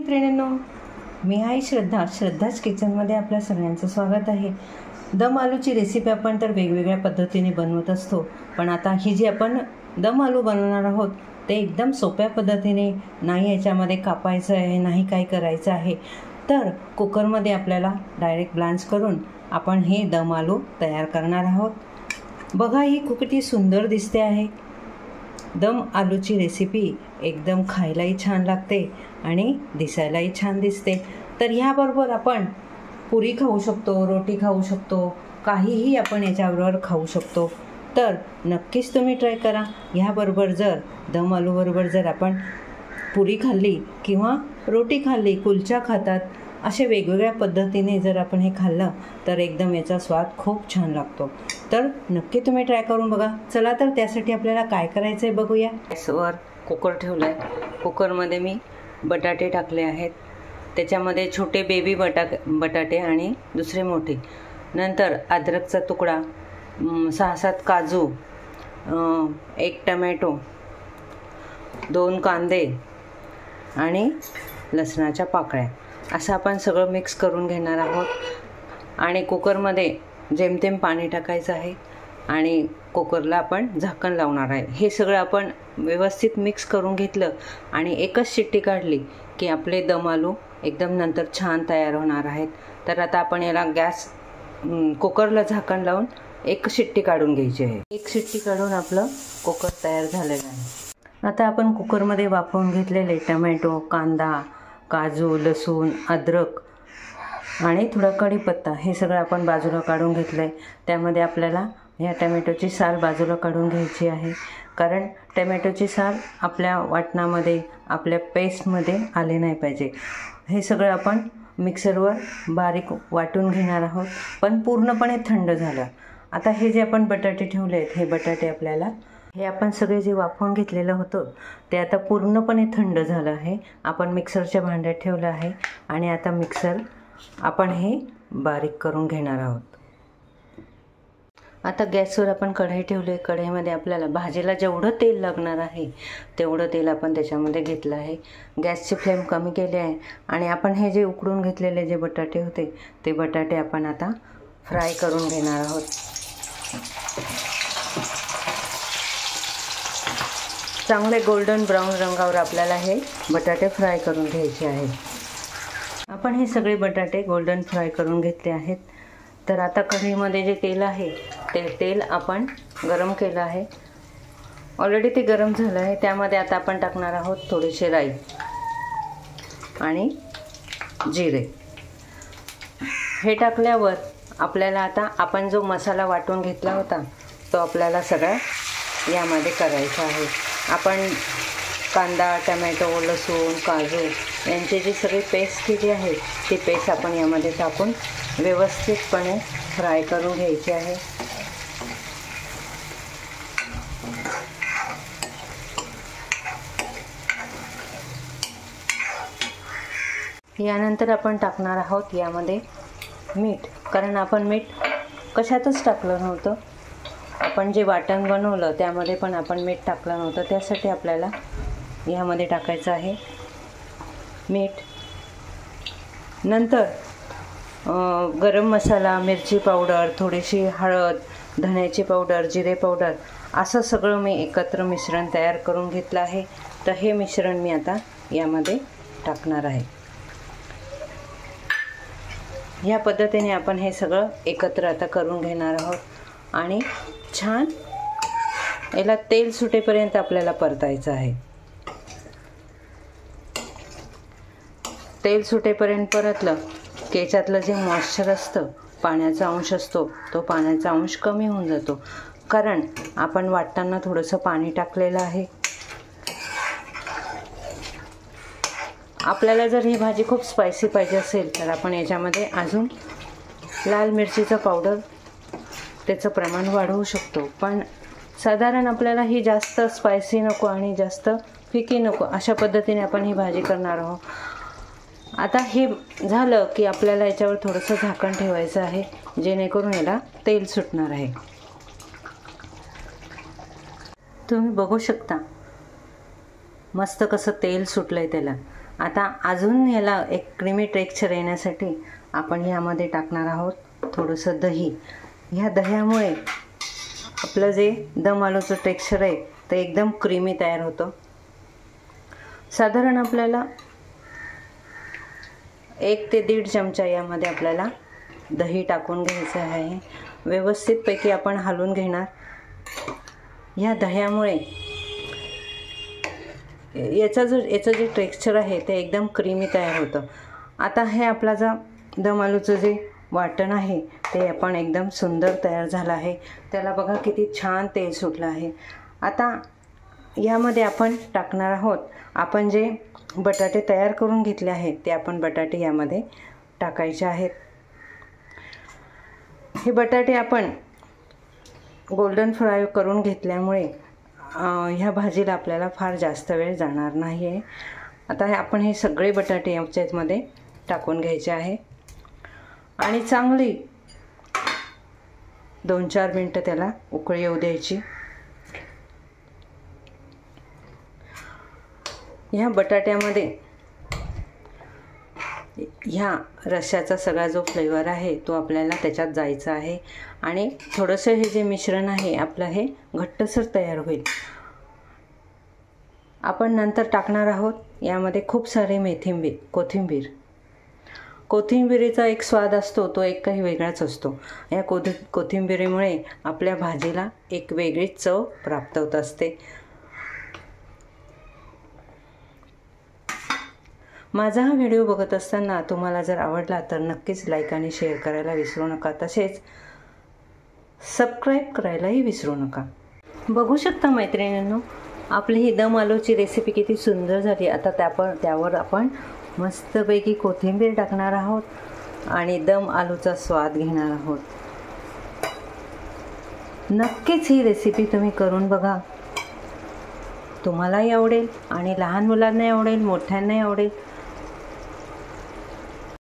मैत्रिणींनो, मी आहे श्रद्धाच किचनमध्ये आपल्या सगळ्यांचं स्वागत आहे। दम आलूची रेसिपी आपण तर वेगवेगळ्या पद्धतीने बनवत असतो, पण आता ही जी आपण दम आलू बनवणार आहोत ते एकदम सोप्या पद्धतीने, नाही याच्यामध्ये कापायचं आहे, नाही काय करायचं आहे, तर कुकरमध्ये आपल्याला डायरेक्ट ब्लांच करून आपण हे दम आलू तयार करणार आहोत। बघा ही किती सुंदर दिसते आहे। दम आलूची रेसिपी एकदम खायलाही छान लागते आणि दिसायलाही छान दिसते। तर ह्याबरोबर आपण पुरी खाऊ शकतो, रोटी खाऊ शकतो, काहीही आपण याच्याबरोबर खाऊ शकतो। तर नक्कीच तुम्ही ट्राय करा। ह्याबरोबर जर दम आलूबरोबर जर आपण पुरी खाल्ली किंवा रोटी खाल्ली, कुलचा खातात, असे वेगवेगळ्या पद्धतीने जर आपण हे खाल्लं तर एकदम याचा स्वाद खूप छान लागतो। तर नक्की तुम्ही ट्राय करून बघा। चला तर त्यासाठी आपल्याला काय करायचं आहे बघूया। गॅसवर कुकर ठेवला आहे। कुकरमध्ये मी बटाटे टाकले आहेत, त्याच्यामध्ये छोटे बेबी बटाटे आणि दुसरे मोठे, नंतर अद्रकचा तुकडा, 6-7 काजू, 1 टमॅटो, 2 कांदे आणि लसणाच्या पाकळ्या, असं आपण सगळं मिक्स करून घेणार आहोत। आणि कुकरमध्ये जेमतेम पाणी टाकायचं आहे आणि कुकरला आपण झाकण लावणार आहे। हे सगळं आपण व्यवस्थित मिक्स करून घेतलं आणि एकच शिट्टी काढली की आपले दम आलू एकदम नंतर छान तयार होणार आहेत। तर आता आपण याला कुकरला झाकण लावून एक शिट्टी काढून घ्यायची आहे। एक शिट्टी काढून आपलं कुकर तयार झालेलं आहे। आता आपण कुकरमध्ये वाफवून घेतलेले टमॅटो, कांदा, काजू, लसूण, अद्रक आणि थोडा कढीपत्ता हे सगळं आपण बाजूला काढून घेतलं आहे। त्यामध्ये आपल्याला ह्या टमॅटोची साल बाजूला काढून घ्यायची आहे, कारण टमॅटोची साल आपल्या वाटणामध्ये, आपल्या पेस्टमध्ये आले नाही पाहिजे। हे सगळं आपण मिक्सरवर बारीक वाटून घेणार आहोत, पण पूर्णपणे थंड झालं। आता हे जे आपण बटाटे ठेवले आहेत, हे बटाटे आपल्याला, हे आपण सगळे जे वाफवून घेतलेलं होतं ते आता पूर्णपणे थंड झालं आहे। आपण मिक्सरच्या भांड्यात ठेवलं आहे आणि आता मिक्सर आपण हे बारीक करून घेणार आहोत। आता गॅसवर आपण कढई ठेवली आहे। कढईमध्ये आपल्याला भाजीला जेवढं तेल लागणार आहे तेवढं तेल आपण त्याच्यामध्ये घेतलं आहे। गॅसची फ्लेम कमी केली आहे आणि आपण हे जे उकडून घेतलेले जे बटाटे होते ते बटाटे आपण आता फ्राय करून घेणार आहोत। चांगले गोल्डन ब्राऊन रंगावर आपल्याला हे बटाटे फ्राय करून घ्यायचे आहेत। आपण हे सगळे बटाटे गोल्डन फ्राय करून घेतले आहेत। तर आता कढईमध्ये जे तेल आहे ते तेल आपण गरम केलं आहे, ऑलरेडी ते गरम झालं आहे। त्यामध्ये आता आपण टाकणार आहोत थोडीशी राई आणि जिरे। हे टाकल्यावर आपल्याला आता आपण जो मसाला वाटून घेतला होता तो आपल्याला सगळा यामध्ये करायचा आहे। आपण कांदा, टमॅटो, लसूण, काजू यांची जी सगळी पेस्ट केली आहे ती पेस्ट आपण यामध्ये टाकून व्यवस्थितपणे फ्राय करून घ्यायची आहे। यानंतर आपण टाकणार आहोत यामध्ये मीठ, कारण आपण मीठ कशातच टाकलं नव्हतं। आपण जे वाटण बनवलं त्यामध्ये पण आपण मीठ टाकलं नव्हतं, त्यासाठी आपल्याला यामध्ये टाकायचं आहे मीठ। नंतर गरम मसाला, मिरची पावडर, थोडीशी हळद, धण्याची पावडर, जिरे पावडर, असं सगळं मी एकत्र मिश्रण तयार करून घेतलं आहे। तर हे मिश्रण मी आता यामध्ये टाकणार आहे। ह्या पद्धतीने आपण हे सगळं एकत्र आता करून घेणार आहोत आणि छान याला तेल सुटेपर्यंत आपल्याला परतायचं आहे। तेल सुटेपर्यंत परतलं की याच्यातलं जे मॉइश्चर असतं, पाण्याचा अंश असतो, तो पाण्याचा अंश कमी होऊन जातो, कारण आपण वाटताना थोडंसं पाणी टाकलेलं आहे। आपल्याला जर ही भाजी खूप स्पायसी पाहिजे असेल तर आपण याच्यामध्ये अजून लाल मिरचीचं पावडर, त्याचं प्रमाण वाढवू शकतो, पण साधारण आपल्याला ही जास्त स्पायसी नको आणि जास्त फिकी नको, अशा पद्धतीने आपण ही भाजी करणार आहोत। आता हे झालं की आपल्याला याच्यावर थोडंसं झाकण ठेवायचं आहे, जेणेकरून याला तेल सुटणार आहे। तुम्ही बघू शकता मस्त कसं तेल सुटलंय त्याला। आता अजून ह्याला एक क्रीमी टेक्स्चर येण्यासाठी आपण ह्यामध्ये टाकणार आहोत थोडंसं दही. ह्या दह्यामुळे आपलं जे दम आलूचं टेक्स्चर आहे ते एकदम क्रीमी तयार होतं. साधारण आपल्याला 1 ते 1.5 चमचा यामध्ये आपल्याला दही टाकून घ्यायचं आहे. व्यवस्थितपैकी आपण हलवून घेणार. ह्या दह्यामुळे याचं जे टेक्स्चर आहे ते एकदम क्रीमी तयार होतं. आता हे आपला जो दम आलूचं जे वाटण आहे ते आपण एकदम सुंदर तयार झालं आहे. त्याला बघा किती छान तेल सुटलं आहे. आता यामध्ये आपण टाकणार आहोत आपण जे बटाटे तयार करून घेतले आहेत ते आपण बटाटे यामध्ये टाकायचे आहेत. हे बटाटे आपण गोल्डन फ्राय करून घेतल्यामुळे ह्या भाजीला आपल्याला फार जास्त वेळ जाणार नाही आहे. आता आपण हे सगळे बटाटे याच्यामध्ये टाकून घ्यायचे आहे आणि चांगली 2-4 मिनटं त्याला उकळी येऊ द्यायची. ह्या बटाट्यामध्ये ह्या रश्श्याचा सगळा जो फ्लेवर आहे तो आपल्याला त्याच्यात जायचा आहे आणि थोडंसं हे जे मिश्रण आहे आपलं हे घट्टसर तयार होईल. आपण नंतर टाकणार आहोत यामध्ये खूप सारे कोथिंबीरीचा एक स्वाद असतो तो एक काही वेगळाच असतो. या कोथिंबीरीमुळे आपल्या भाजीला एक वेगळीच चव प्राप्त होत असते. माझा हा व्हिडिओ बघत असताना तुम्हाला जर आवडला तर नक्कीच लाईक आणि शेअर करायला विसरू नका. तसेच सबस्क्राईब करायलाही विसरू नका. बघू शकता मैत्रिणींनो, आपली ही दम आलूची रेसिपी किती सुंदर झाली. आता त्यावर आपण मस्तपैकी कोथिंबीर टाकणार आहोत आणि दम आलूचा स्वाद घेणार आहोत. नक्कीच ही रेसिपी तुम्ही करून बघा. तुम्हालाही आवडेल आणि लहान मुलांनाही आवडेल, मोठ्यांनाही आवडेल.